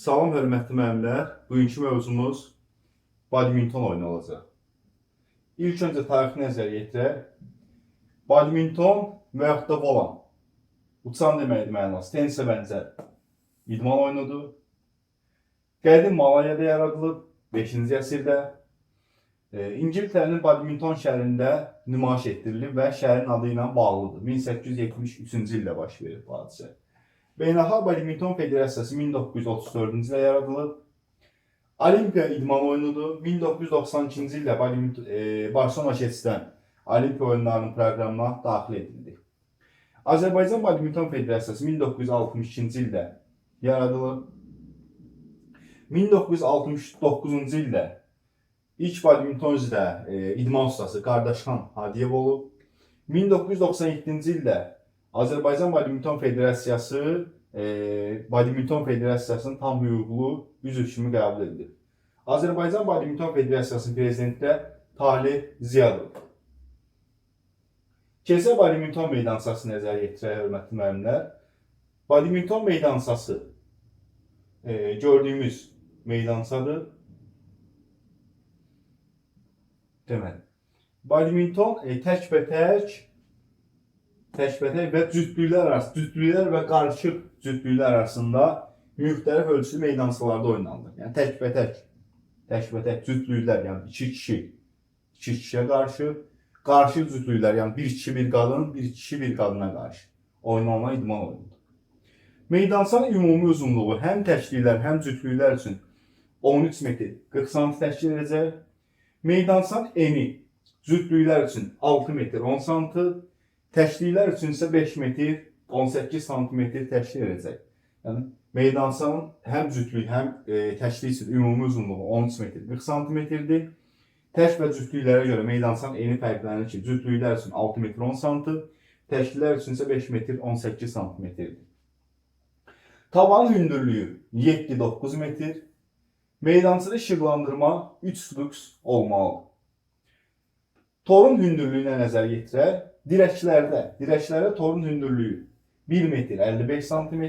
Salam hörmətli müəllimlər. Bugünkü mövzumuz badminton oyunu olacaq. İlk öncə tarixi nəzərə yetirək. Badminton və yaxud da volan. Uçan deməkdir mənası. Tenisə bənzər idman oyunudur. Qədim Malayada yaradılıb 5-ci əsrdə. İngiltərənin badminton şəhərində nümayiş etdirilib və şəhərin adı ilə bağlıdır. 1873-cü ildə baş verib bu hadisə. Beynəlxalq Badminton Federasiyası 1934-cü ildə yaradılıb. Olimpiya idman oyunudur. 1992-ci ildə Barcelona keçidən Olimpiya oyunlarının proqramına daxil edildi. Azərbaycan Badminton Federasiyası 1962-ci ildə yaradılıb. 1969-cu ildə ilk badminton üzrə idman ustası Qardaşxan Hadiyev olub. 1997-ci ildə Azərbaycan Badminton Federasiyası Badminton Federasiyasının tam hüquqlu üzv kimi qəbul edilir. Azərbaycan Badminton Federasiyasının prezidenti də Talih Ziyadov. Kilsə badminton meydançası nəzərə yetirək hörmətli müəllimlər. Badminton meydançası gördüyümüz meydançadır. Deməli, badminton tək-bətək və cütlüklər və qarışıq cütlüklər arasında müxtəlif ölçülü meydançalarda oynanılır. Yəni tək-bətək cütlüklər, yəni iki kişiyə qarşı, qarışıq cütlüklər, yəni bir kişi bir qadın, bir kişi bir qadına qarşı oynanan idman oyunudur. Meydançanın ümumi uzunluğu həm təkliklər, həm cütlüklər üçün 13 metr 40 sm təşkil edəcək. Meydançanın eni cütlüklər üçün 6 metr 10 sm, təkliklər üçün isə 5 metr 18 sm təşkil edəcək. Yəni meydançanın həm cütlük, həm təklik üçün ümumi uzunluğu 13 metr 40 sm-dir. Tək və cütlüklərə görə meydançanın eni fərqlənir ki, cütlüklər üçün 6 metr 10 sm, təkliklər üçün isə 5 metr 18 sm-dir. Tavan hündürlüyü 7-9 metr. Meydançada işıqlandırma 3 lux olmalıdır. Torun hündürlüyünə nəzər yetirək. Dirəklərdə torun hündürlüyü 1 metr 55 sm.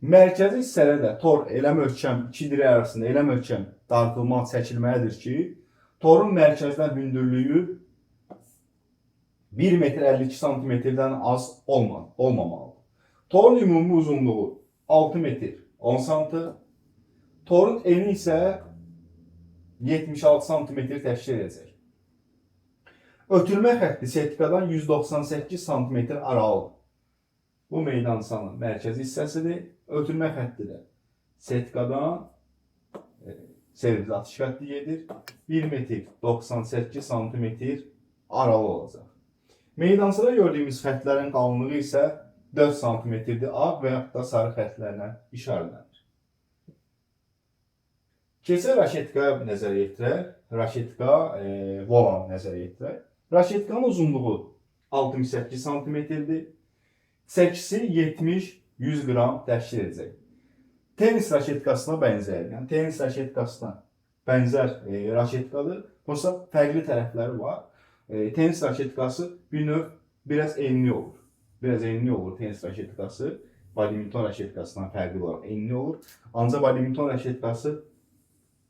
Mərkəzi hissələrdə tor elə möhkəm, iki dirək arasında elə möhkəm dartılmaq, çəkilməlidir ki, torun mərkəzdən hündürlüyü 1 metr 52 sm-dən az olmamalıdır. Torun ümumi uzunluğu 6 metr 10 sm. Torun eni isə 76 sm təşkil edəcək. Ötürmə xətti setikadan 198 sm aralıdır. Bu meydançanın mərkəzi hissəsidir. Ötürmə xətti də setikadan servis atış xətti gedir. 1 metr 98 sm aralı olacaq. Meydançada gördüyümüz xəttlərin qalınlığı isə 4 sm-dir. Ağ və yaxud da sarı xəttlərlə işarələnir. Kilsə raşetkaya nəzərə yetirək. Raşetka volan nəzərə yetirək. Raşetkanın uzunluğu 68 sm-dir. Çəkisi 70-100 qram təşkil edəcək. Tenis raşetkasına bənzər. Yəni tenis raşetkasına bənzər raşetkadır. Yoxsa fərqli tərəfləri var. Tenis raşetkası bir növ biraz enli olur. Biraz enli olur tenis raşetkası. Badminton raşetkasından fərqli olaraq enli olur. Ancaq badminton raşetkası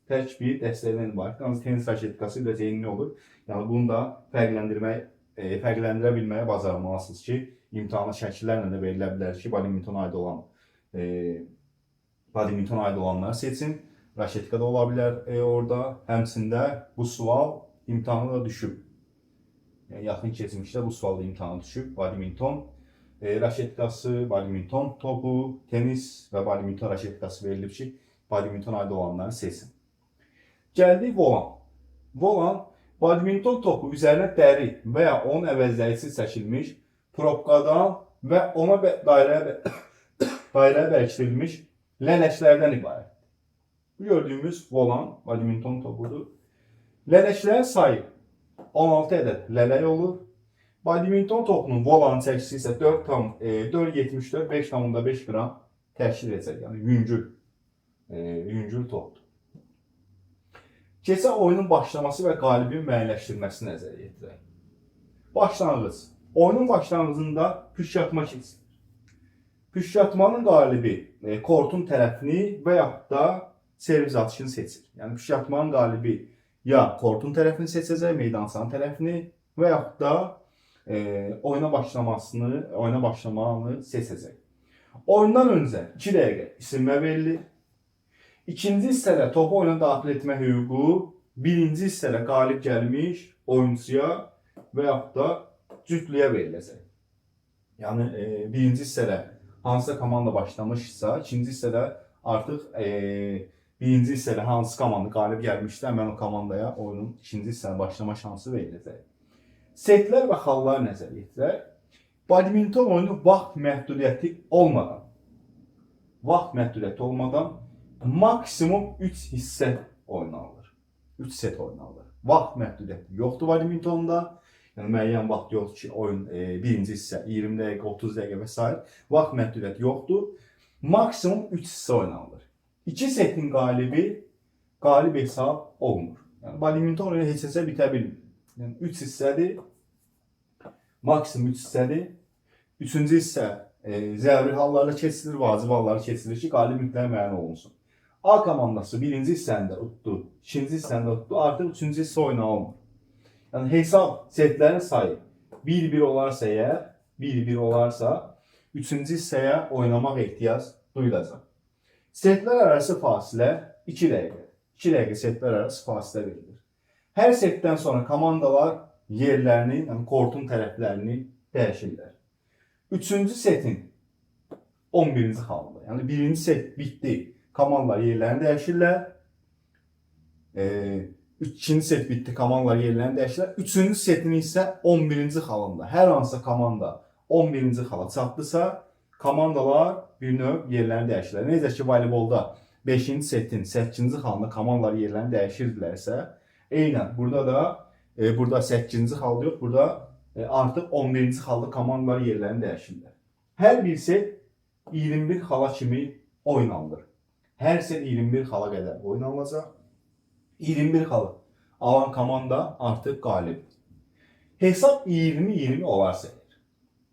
tək bir dəstəkdən ibarətdir. Ancaq tenis raşetkası biraz enli olur. Yəni bunu da fərqləndirə bilməyə bacarmalısınız ki, imtahana şəkillərlə də verilə bilər ki, badminton aid olanları seçin. Raşetka da ola bilər orada. Həmçində bu sual imtahana da düşüb. Yəni, yaxın keçmişdə bu sual imtahana düşüb. Badminton raşetkası, badminton topu, tenis və badminton raşetkası verilib ki, badminton aid olanları seçin. Gəldik volan. Volan, badminton topu üzərinə dəri və ya onun əvəzləyicisi çəkilmiş probkadan və ona dairəyə bərkidilmiş lələklərdən ibarətdir. Bu gördüyümüz volan, badminton topudur. Lələklərin sayı 16 ədəd lələk olur. Badminton topunun volanın çəkisi isə 4,74 5,5 qram təşkil edəcək. Yəni yüngül topdur. Kilsə oyunun başlaması və qalibin müəyyənləşdirilməsi nəzərə yetirək. Başlanğıc. Oyunun başlanğıcında püşk atma keçilir. Püşkatmanın qalibi kortun tərəfini və yaxud da servis atışını seçir. Yəni püşkatmanın qalibi ya kortun tərəfini seçəcək, meydançanın tərəfini və yaxud da oyuna başlamanı seçəcək. Oyundan öncə 2 dəqiqə isinmə verilir. İkinci hissədə topu oyuna daxil etmə hüququ birinci hissədə qalib gəlmiş oyuncuya və yaxud da cütlüyə veriləcək. Yəni birinci hissədə hansısa komanda başlamışsa, ikinci hissədə artıq birinci hissədə hansı komanda qalib gəlmişsə, həmin o komandaya oyunun ikinci hissədə başlama şansı veriləcək. Setlər və xallar nəzərə yetirək. Badminton oyunu vaxt məhdudiyyəti olmadan maksimum 3 hissə oynanılır. 3 set oynanılır. Vaxt məhdudiyyəti yoxdur badmintonda. Yəni müəyyən vaxt yoxdur ki, oyun birinci hissə 20 dəqiqə, 30 dəqiqə və s. Vaxt məhdudiyyəti yoxdur. Maksimum 3 hissə oynanılır. 2 setin qalib hesab olunur. Yəni badminton oyunu heç neçə bitə bilmir. Yəni 3 hissədir. Maksimum 3 hissədir. Üçüncü hissə zəruri hallarla keçilir, vacib hallarla keçilir ki, qalib mütləq müəyyən olunsun. A komandası birinci hissəndə utdu, ikinci hissəndə utdu, artıq üçüncü hissə oynanılmır. Yəni hesab setlərin sayı 1-1 olarsa əgər, 1-1 olarsa, üçüncü hissəyə oynamaq ehtiyac duyulacaq. Setlər arası fasilə 2 dəqiqə. 2 dəqiqə setlər arası fasilə verilir. Hər setdən sonra komandalar yerlərini, yəni kortun tərəflərini dəyişirlər. Üçüncü setin 11-ci xalında, yəni birinci set bitdi, komandalar yerlərini dəyişirlər. İkinci set bitdi, komandalar yerlərini dəyişirlər. Üçüncü setin isə 11-ci xalında. Hər hansısa komanda 11-ci xala çatdısa, komandalar bir növ yerlərini dəyişirlər. Necə ki, voleybolda 5-ci setin 8-ci xalında komandalar yerlərini dəyişirdilərsə, eynən burada da burada 8-ci xalda yox, burada artıq 11-ci xalda komandalar yerlərini dəyişirlər. Hər bir set 21 xala kimi oynanılır. Hər set 21 xala qədər oynanılacaq. 21 xalı alan komanda artıq qalibdir. Hesab 20-20 olarsa,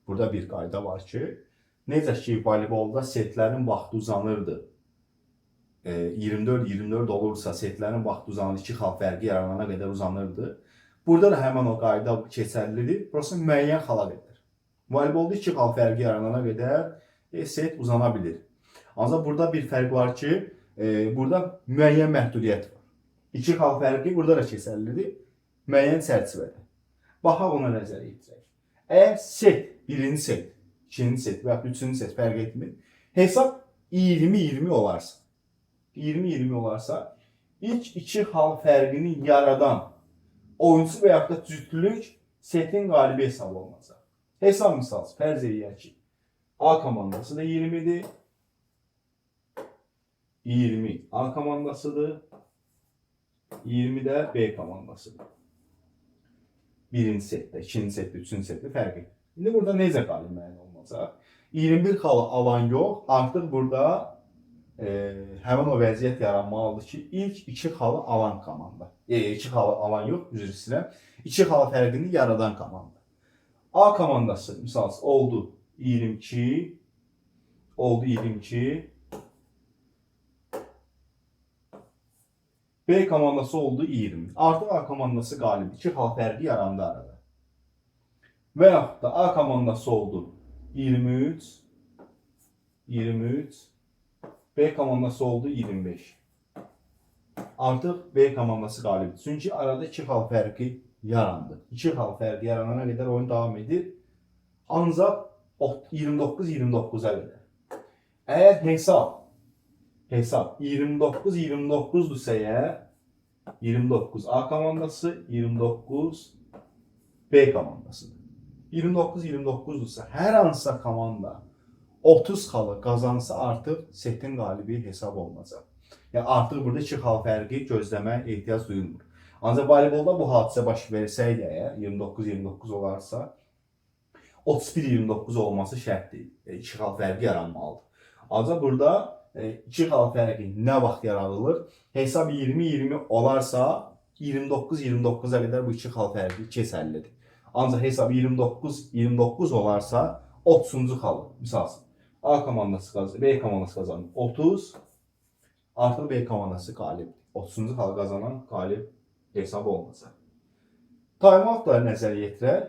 burada bir qayda var ki, necə ki, voleybolda setlərin vaxtı uzanırdı. 24-24 olursa, setlərin vaxtı uzanır, 2 xal fərqi yaranana qədər uzanırdı. Burada da həmən o qayda keçərlidir. Burası müəyyən xala qədər. Voleybolda 2 xal fərqi yaranana qədər set uzana bilir. Ancaq burada bir fərq var ki, burada müəyyən məhdudiyyət var. 2 xal fərqi burada da keçərlidir. Müəyyən çərçivədə. Baxaq ona nəzərə yetirək. Əgər set, birinci set, ikinci set və ya üçüncü set fərq etmir, hesab 20-20 olarsa, 20-20 olarsa, ilk 2 xal fərqini yaradan oyuncu və yaxud da cütlük setin qalibi hesab olunacaq. Hesab misalsı, fərz edək ki, A komandası da 20-dir. 20 A komandasıdır. 20 də B komandasıdır. Birinci setdə, ikinci setdə, üçüncü setdə fərqi. İndi burada necə qalib müəyyən olunacaq? 21 xalı alan yox, artıq burada həmin o vəziyyət yaranmalıdır ki, ilk 2 xalı alan komanda. 2 xalı alan yox, üzr istəyirəm. 2 xalı fərqini yaradan komanda. A komandası misal oldu 22, oldu 22. B komandası oldu 20. Artıq A komandası qalib. 2 xal fərqi yarandı arada. Və yaxud da A komandası oldu 23, 23. B komandası oldu 25. Artıq B komandası qalibdir. Çünki arada 2 xal fərqi yarandı. 2 xal fərqi yaranana qədər oyun davam edir. Ancaq 29-29'a qədər. Əgər hesab 29-29'dursa əgər 29 A komandası, 29 B komandasıdır. 29-29'dursa hər hansısa komanda 30 xalı qazansa artıq setin qalibi hesab olunacaq. Yəni artıq burada 2 xal fərqi gözləməyə ehtiyac duyulmur. Ancaq voleybolda bu hadisə baş versəydi əgər 29-29 olarsa 31-29 olması şərt deyil. 2 xal fərqi yaranmalıdır. Ancaq burada 2 xal fərqi nə vaxt yaradılır? Hesab 20-20 olarsa 29-29'a qədər bu 2 xal fərqi keçərlidir. Ancaq hesab 29-29 olarsa 30-cu xalı, misalsın, A komandası qazanır, B komandası qazanır 30. Artıq B komandası qalib. 30-cu xal qazanan qalib hesab olunacaq. Timeoutları nəzərə yetirək.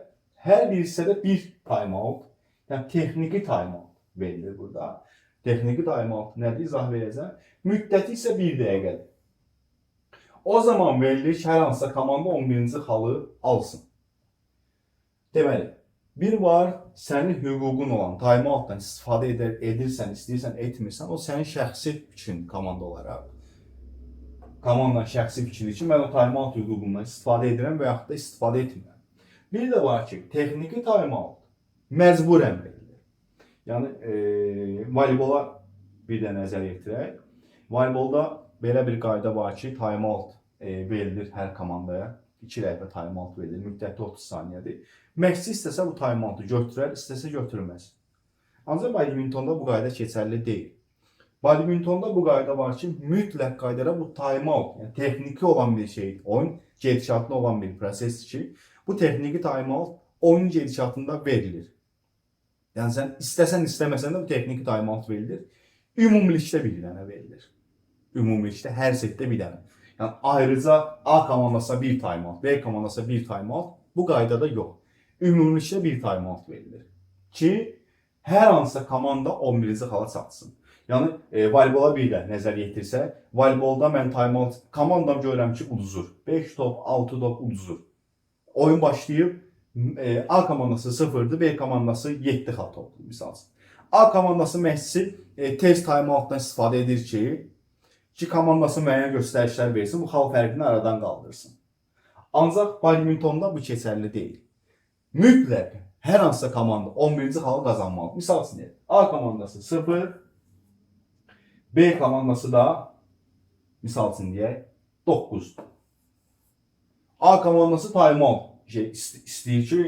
Hər bir hissədə bir timeout, yəni texniki timeout verilir burada. Texniki timeout nədir? İzah verəcəm. Müddəti isə 1 dəqiqədir. O zaman verilir ki, hər hansısa komanda 11-ci xalı alsın. Deməli, bir var, sənin hüququn olan timeoutdan istifadə edirsən, istəyirsən, etmirsən, o sənin şəxsi fikrin komanda olaraq. Komandanın şəxsi fikri üçün mən o timeout hüququndan istifadə edirəm və yaxud da istifadə etmirəm. Bir də var ki, texniki timeout məcburən verilir. Yəni, voleybola bir də nəzər yetirək. Voleybolda belə bir qayda var ki, timeout verilir hər komandaya. 2 dəfə timeout verilir, müddəti 30 saniyədir. Məşqçi istəsə bu timeoutu götürər, istəsə götürməz. Ancaq badmintonda bu qayda keçərli deyil. Badmintonda bu qayda var ki, mütləq qaydada bu timeout, yəni texniki olan bir şeydir. Oyun gedişatında olan bir prosesdir ki, bu texniki timeout oyun gedişatında verilir. Yəni sən istəsən, istəməsən də bu texniki timeout verilir. Ümumilikdə bir dənə verilir. Ümumilikdə hər setdə bir dənə. Yəni ayrıca A komandasına bir timeout, B komandasına bir timeout bu qaydada yox. Ümumilikdə bir timeout verilir ki, hər hansısa komanda 11-ci xala çatsın. Yəni voleybola bir də nəzər yetirsək, voleybolda mən timeout komandam görürəm ki, uduzur. 5 top, 6 top uduzur. Oyun başlayıb A komandası 0-dır, B komandası 7 xal topdur misal üçün. A komandası məşqçisi tez timeoutdan istifadə edir ki, komandası müəyyən göstərişlər versin, bu xal fərqini aradan qaldırsın. Ancaq badmintonda bu keçərli deyil. Mütləq hər hansısa komanda 11-ci xalı qazanmalı. Misal üçün, A komandası 0, B komandası da misal üçün deyək 9'dur. A komandası timeout istəyir ki,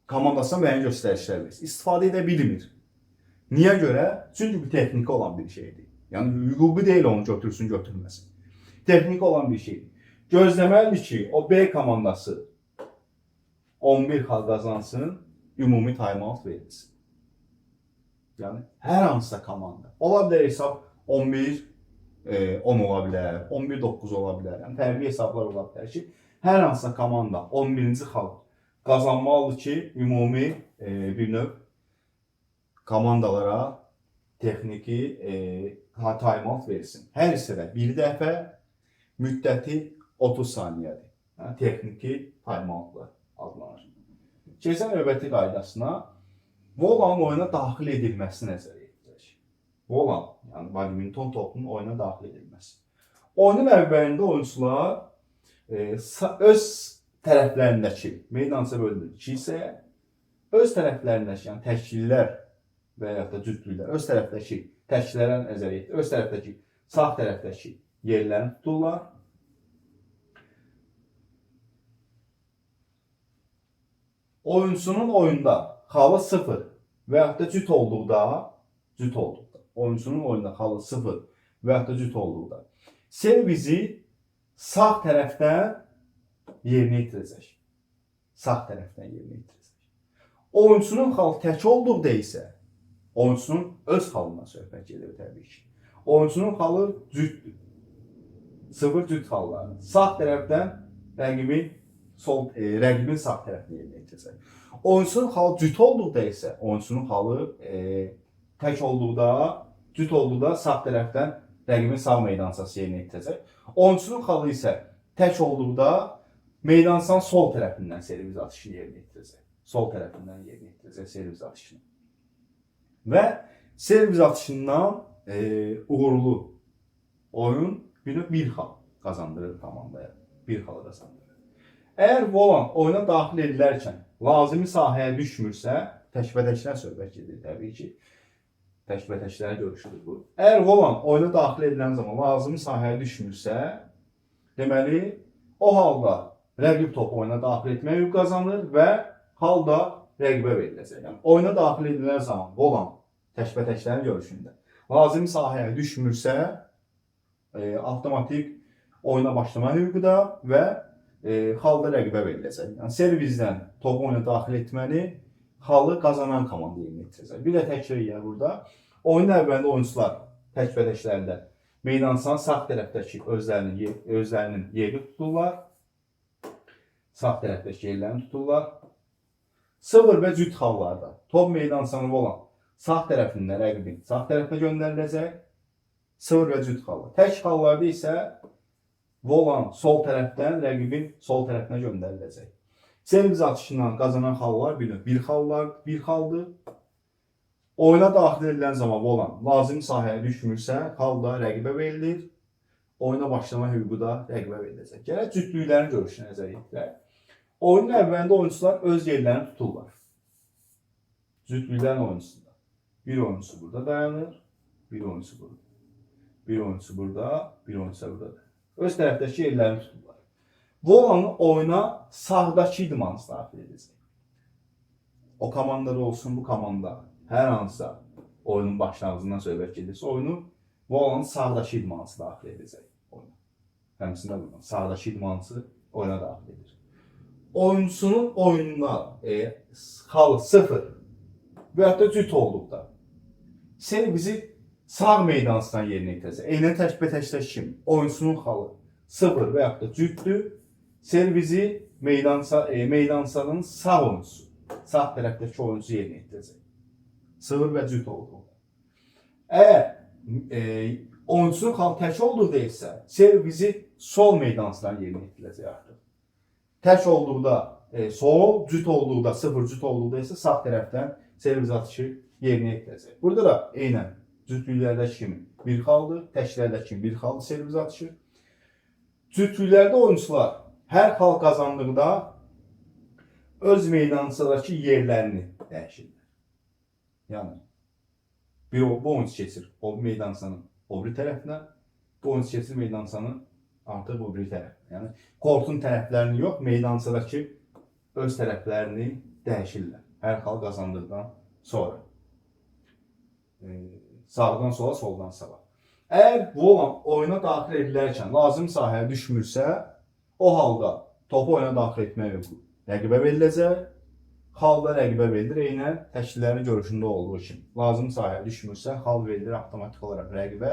komandasına müəyyən göstərişlər versin. İstifadə edə bilmir. Niyə görə? Çünki bu texniki olan bir şeydir. Yəni hüquqi deyil onu götürsün, götürməsin. Texniki olan bir şeydir. Gözləməlidir ki, o B komandası 11 xal qazansın, ümumi timeout verilsin. Yəni hər hansısa komanda. Ola bilər hesab 11-10 ola bilər, 11-9 ola bilər. Yəni fərqli hesablar ola bilər ki, hər hansısa komanda 11-ci xal qazanmalıdır ki, ümumi bir növ komandalara texniki timeout versin. Hər hissədə bir dəfə, müddəti 30 saniyədir. Yəni texniki timeoutlar adlanır. Keçən növbəti qaydasına volanın oyuna daxil edilməsi nəzərə yetirək. Volan, yəni badminton topunun oyuna daxil edilməsi. Oyunun əvvəlində oyuncular öz tərəflərindəki, meydança bölünür 2 hissəyə, öz tərəflərindəki, yəni təşkillər və ya da cütlüklər, öz tərəfdəki təşkillərə nəzər yetir, öz tərəfdəki, sağ tərəfdəki yerlərini tuturlar. Oyunçunun oyunda xalı 0 və ya da cüt olduqda, oyunçunun oyunda xalı 0 və ya da cüt olduqda, servizi sağ tərəfdən yerinə yetirəcək. Sağ tərəfdən yerinə yetirəcək. Oyunçunun xalı tək olduqda isə, oyunçunun öz xalından söhbət gedir təbii ki. Oyunçunun xalı cütdür. 0 cüt xalları. Sağ tərəfdən rəqibin sağ tərəfini yerinə yetirəcək. Oyunçunun xalı cüt olduqda isə, oyunçunun xalı tək olduqda, cüt olduqda sağ tərəfdən rəqibin sağ meydançası yerinə yetirəcək. Oyunçunun xalı isə tək olduqda meydançanın sol tərəfindən servis atışını yerinə yetirəcək. Sol tərəfindən yerinə yetirəcək servis atışını. Və servis atışından uğurlu oyun bir xal qazandırır komandaya. Bir xal qazandırır. Əgər volan oyuna daxil edilərkən lazımi sahəyə düşmürsə, təkbətəklər söhbət gedir təbii ki. Təkbətəklərə görüşülür bu. Əgər volan oyuna daxil edilən zaman lazımi sahəyə düşmürsə, deməli, o halda rəqib topu oyuna daxil etməyə hüquq qazanır və hal da rəqibə veriləcək. Yəni, oyuna daxil edilən zaman volan təkbətəklərin görüşündə lazımi sahəyə düşmürsə, avtomatik oyuna başlama hüququ da və halda rəqibə veriləcək. Yəni, servizdən topu oyuna daxil etməli halı qazanan komanda yerinə yetirəcək. Bir də təkrar edir burada. Oyunun əvvəlində oyunçular tək-bətəklərində meydançanın sağ tərəfdəki özlərinin yerini tuturlar. Sağ tərəfdəki yerlərini tuturlar. Sıfır və cüt hallarda top meydançanı olan sağ tərəfindən rəqibin sağ tərəfinə göndəriləcək. Sıfır və cüt hallar. Tək hallarda isə volan sol tərəfdən rəqibin sol tərəfinə göndəriləcək. Servis atışından qazanan hallar bir haldır. Oyuna daxil edilən zaman volan lazım sahəyə düşmürsə, hal da rəqibə verilir. Oyuna başlama hüququ da rəqibə veriləcək. Gərək cütlüklərin görüşünə nəzər yetirək. Oyunun əvvəlində oyunçular öz yerlərini tuturlar. Cütlüklərin oyunçusunda. Bir oyunçu burada dayanır, bir oyunçu burada. Bir oyunçu burada, bir oyunçu burada. Öz tərəfdəki yerlərini tuturlar. Volanı oyuna sağdakı idmançı daxil edəcək. O komandada olsun, bu komanda hər hansısa oyunun başlanğıcından söhbət gedirsə, oyunu volanın sağdakı idmançı daxil edəcək. Həmçində buradan sağdakı idmançı oyuna daxil edir. Oyuncusunun oyununa halı 0 və ya da cüt olduqda servisi sağ meydançadan yerinə yetirəcək. Eynən təkbətəkdəki kimi oyuncusunun halı 0 və ya da cütdür. Servisi meydançanın sağ oyuncusu, sağ tərəfdəki oyuncu yerinə yetirəcək. 0 və cüt olduqda. Əgər oyuncusunun halı tək olduqda isə servisi sol meydançadan yerinə yetiriləcək artıq. Tək olduqda sol, cüt olduqda, 0 cüt olduqda isə sağ tərəfdən servis atışı yerinə yetirəcək. Burada da eynən cütlüklərdəki kimi bir xaldır, təklərdəki kimi bir xaldır servis atışı. Cütlüklərdə oyuncular hər xal qazandıqda öz meydançadakı yerlərini dəyişirlər. Yəni, bu oyuncu keçir o meydançanın o biri tərəfinə, bu oyuncu keçir meydançanın artıq o biri tərəfinə. Yəni, kortun tərəflərini yox, meydançadakı öz tərəflərini dəyişirlər. Hər xal qazandıqdan sonra. Sağdan sola, soldan sağa. Əgər volan oyuna daxil edilərkən lazım sahəyə düşmürsə, o halda topu oyuna daxil etmək hüququ rəqibə veriləcək. Hal da rəqibə verilir, eynən təşkillərin görüşündə olduğu kimi. Lazım sahəyə düşmürsə, hal verilir avtomatik olaraq rəqibə,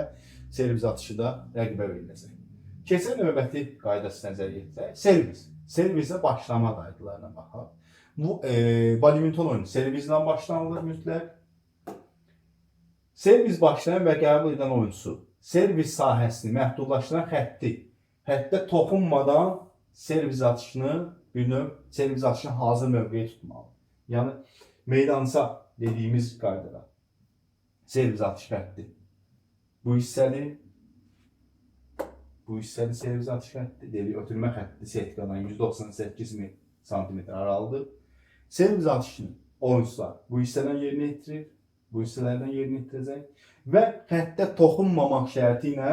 servis atışı da rəqibə veriləcək. Keçən növbəti qaydası nəzərə yetirək. Servis. Servisə başlama qaydalarına baxaq. Bu, badminton oyunu servislə başlanılır mütləq. Servis başlayan və qəbul edən oyuncusu servis sahəsini məhdudlaşdıran xəttə toxunmadan servis atışını hazır mövqeyə tutmalı. Yəni, meydança dediyimiz qaydada servis atış xətti bu hissədir. Bu hissəli servis atış xətti, ötürmə xətti setkadan 198 cm aralıdır. Servis atışını oyuncular bu hissədən yerinə yetirir. Bu hissələrdən yerinə yetirəcək və xəttə toxunmamaq şərti ilə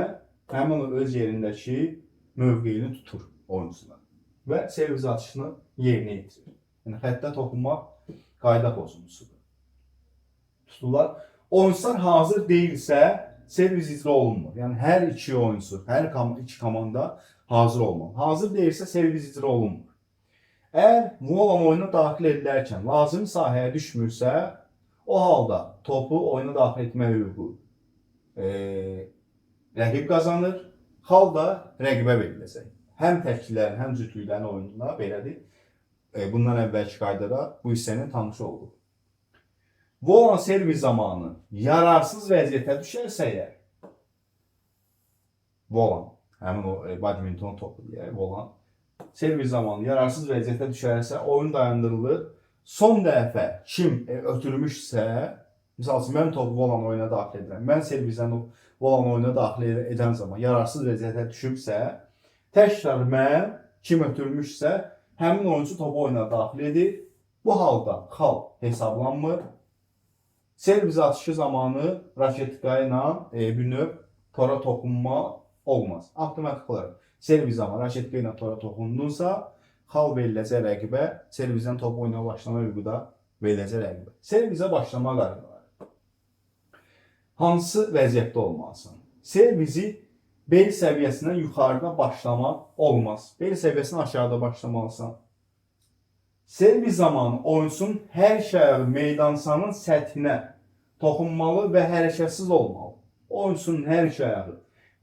həmin öz yerindəki mövqeyini tutur oyuncular və servis atışını yerinə yetirir. Yəni, xəttə toxunmaq qayda pozuntusudur. Tuturlar. Oyuncular hazır deyilsə, servis icra olunmur. Yəni, hər iki oyuncu, hər iki komanda hazır olmalı. Hazır deyilsə, servis icra olunmur. Əgər volan oyuna daxil edilərkən lazım sahəyə düşmürsə, o halda topu oyuna daxil etmə hüququ rəqib qazanır, hal da rəqibə veriləcək. Həm təkliklərin, həm cütlüklərin oyununda belədir. Bundan əvvəlki qaydada bu hissənin tanış olduq. Volan servis zamanı yararsız vəziyyətə düşərsə əgər, volan, həmin o badminton topu deyək, volan servis zamanı yararsız vəziyyətə düşərsə, oyun dayandırılır. Son dəfə kim ötürmüşsə, misal üçün, mən topu volan oyuna daxil edirəm, mən servizdən volan oyuna daxil edən zaman yararsız vəziyyətə düşübsə, təkrar mən kim ötürmüşsə, həmin oyuncu topu oyuna daxil edir. Bu halda xal hesablanmır. Servis atışı zamanı raketka ilə bir növ tora toxunma olmaz. Avtomatik olaraq servis zamanı raketka ilə tora toxundunsa, xal veriləcək rəqibə, servizdən top oynaya başlama hüququ da veriləcək rəqibə. Servizə başlama qaydaları. Hansı vəziyyətdə olmalısan? Servizi bel səviyyəsindən yuxarıda başlamaq olmaz. Bel səviyyəsindən aşağıda başlamalısan. Servis zamanı oyunçunun hər iki ayağı meydançanın səthinə toxunmalı və hərəkətsiz olmalı. Oyunçunun hər iki ayağı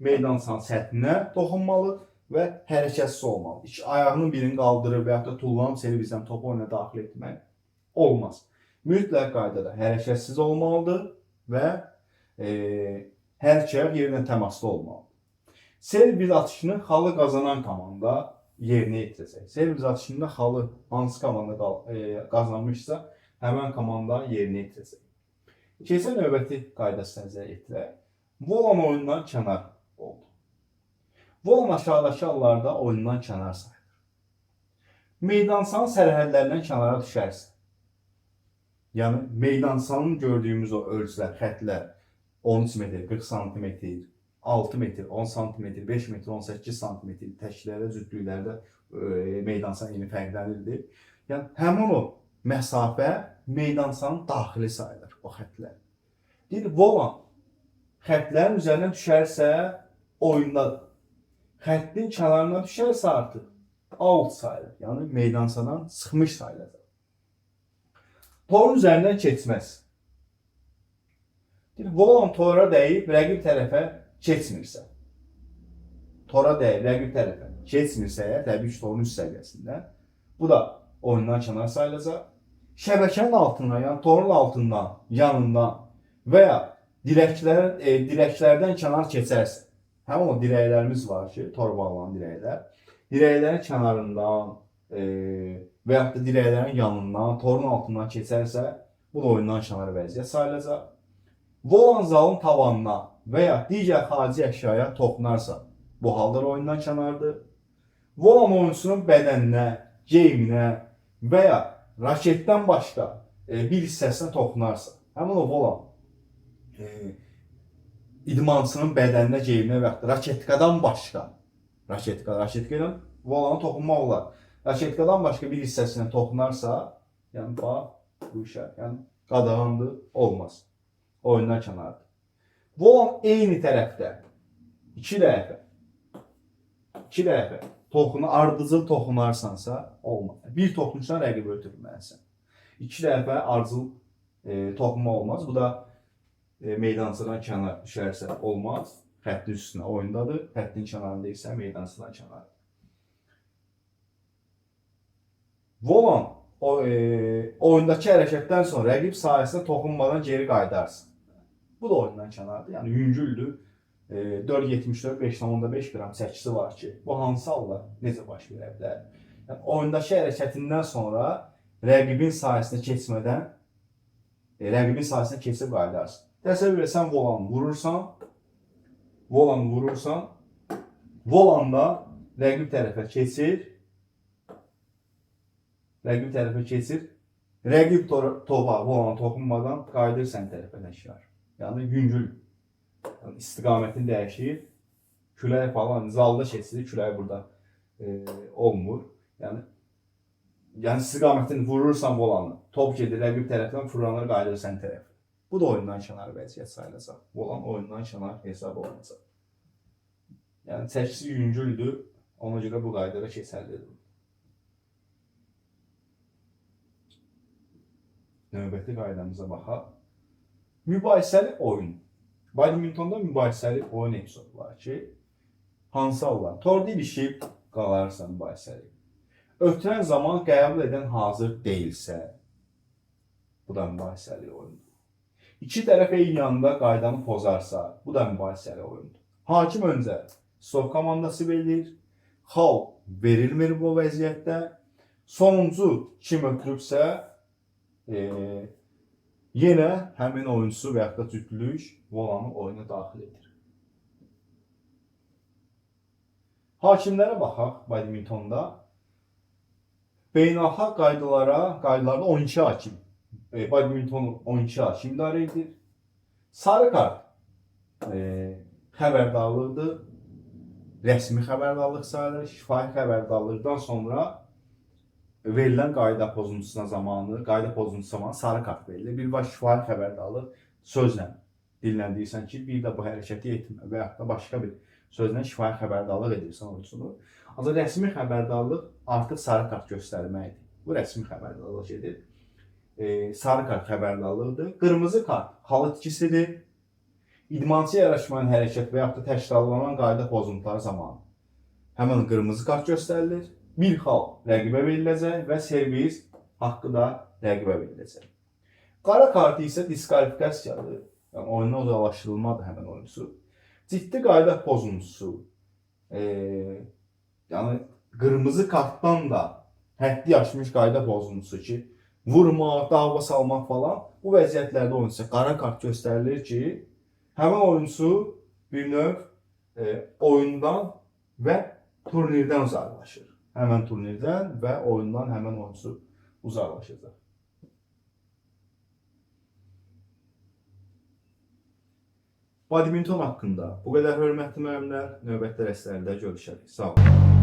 meydançanın səthinə toxunmalı və hərəkətsiz olmalı. İki ayağının birini qaldırıb və ya da tullanıb servizdən topu oyuna daxil etmək olmaz. Mütləq qaydada hərəkətsiz olmalıdır və hər iki ayaq yerinə təmaslı olmalıdır. Servis atışını xalı qazanan komanda yerinə yetirəcək. Servis atışında xalı hansı komanda qazanmışsa, həmən komanda yerinə yetirəcək. Keçən növbəti qaydası nəzərə yetirək. Volan oyundan kənar oldu. Volan aşağıdakı hallarda oyundan kənar sayılır. Meydançanın sərhədlərindən kənara düşərsə, yəni meydançanın gördüyümüz o ölçülər, xətlər 13 metr, 40 santimetr, 6 metr, 10 santimetr, 5 metr, 18 santimetr təklərdə, cütlüklərdə meydançanın yeni fərqlənirdi. Yəni həmin o məsafə meydançanın daxili sayılır o xətlər. Deyir, volan xətlərin üzərinə düşərsə oyundadır. Xəttin kənarına düşərsə artıq out sayılır. Yəni meydançadan çıxmış sayılır. Torun üzərindən keçməz. Deyir, volan tora dəyib rəqib tərəfə keçmirsə. Tora dəyib rəqib tərəfə keçmirsə, təbii ki, torun üst səviyyəsində. Bu da oyundan kənar sayılacaq. Şəbəkənin altından, yəni torun altından, yanından və ya dirəklərdən kənar keçərsə. Həmin o dirəklərimiz var ki, tor bağlanan dirəklər. Dirəklərin kənarından və ya da dirəklərin yanından, torun altından keçərsə, bu da oyundan kənar vəziyyət sayılacaq. Volan zalın tavanına və ya digər xarici əşyaya toxunarsa, bu halda oyundan kənardır. Volan oyunçunun bədəninə, geyiminə və ya raketdən başqa bir hissəsinə toxunarsa, həmin o volan idmançının bədəninə, geyiminə və ya raketkadan başqa, raketkadan volana toxunmaq olar. Raketkadan başqa bir hissəsinə toxunarsa, yəni bax, bu işə, yəni qadağandır, olmaz. Oyundan kənardır. Volan eyni tərəfdə 2 dəfə ardıcıl toxunarsansa, olmaz. Bir toxunuşdan rəqibi ötürməlisən. 2 dəfə ardıcıl toxunma olmaz. Bu da meydançadan kənar düşərsə olmaz. Xəttin üstünə oyundadır. Xəttin kənarında isə meydançadan kənar. Volan oyundakı hərəkətdən sonra rəqib sahəsinə toxunmadan geri qaydarsın. Bu da oyundan kənardır. Yəni yüngüldür. 4.74, 5.5 qram çəkisi var ki, bu hansı halda necə baş verə bilər? Yəni oyundakı hərəkətindən sonra rəqibin sahəsinə keçmədən rəqibin sahəsinə keçib qaydarsın. Təsəvvür etsən volanı vurursan, volanda rəqib tərəfə keçir, rəqib topa volana toxunmadan qayıdır sən tərəfə təkrar. Yəni yüngül, yəni istiqamətini dəyişir, külək falan zalda keçirir, külək burada olmur. Yəni istiqamətini vurursan volanı, top gedir rəqib tərəfdən fırlanır, qayıdır sən tərəfə. Bu da oyundan kənar vəziyyət sayılacaq. Volan oyundan kənar hesab olunacaq. Yəni çəkisi yüngüldür, ona görə bu qaydada keçərlidir. Növbəti qaydamıza baxaq. Mübahisəli oyun. Badmintonda mübahisəli oyun epizodu var ki, hansı hallar? Torda ilişib qalarsa mübahisəli. Ötürən zaman qəbul edən hazır deyilsə, bu da mübahisəli oyundur. İki tərəf eyni anda qaydanı pozarsa, bu da mübahisəli oyundur. Hakim öncə stop komandası verilir, xal verilmir bu vəziyyətdə. Sonuncu kim ötürübsə, yenə həmin oyuncusu və ya da cütlük volanı oyuna daxil edir. Hakimlərə baxaq badmintonda. Beynəlxalq qaydalarda 12 hakim. Badminton 12 hakim idarə edir. Sarı kart xəbərdarlıqdır. Rəsmi xəbərdarlıq sayılır. Şifahi xəbərdarlıqdan sonra verilən qayda pozuntusuna zamanı sarı kart verilir. Bir baş şifahi xəbərdarlıq sözlə dinləndirsən ki, bir də bu hərəkəti etmə və ya da başqa bir sözlə şifahi xəbərdarlıq edirsən oyuncunu. Ancaq rəsmi xəbərdarlıq artıq sarı kart göstərməkdir. Bu rəsmi xəbərdarlıq edir. Sarı kart xəbərdarlığıdır. Qırmızı kart hal etkisidir. İdmançı yarışmanın hərəkət və yaxud da təkrarlanan qayda pozuntuları zamanı həmin qırmızı kart göstərilir. Bir xal rəqibə veriləcək və servis haqqı da rəqibə veriləcək. Qara kartı isə diskvalifikasiyadır. Yəni oyundan uzaqlaşdırılmadır həmin oyunçu. Ciddi qayda pozuntusu, yəni qırmızı kartdan da həddi aşmış qayda pozuntusu ki, vurmaq, dava salmaq falan, bu vəziyyətlərdə oyunçuya qara kart göstərilir ki, həmin oyunçu bir növ oyundan və turnirdən uzaqlaşır. Həmən turnirdən və oyundan həmən oyunçu uzaqlaşacaq. Badminton haqqında bu qədər hörmətli müəllimlər, növbətli dərslərdə görüşərik. Sağ olun.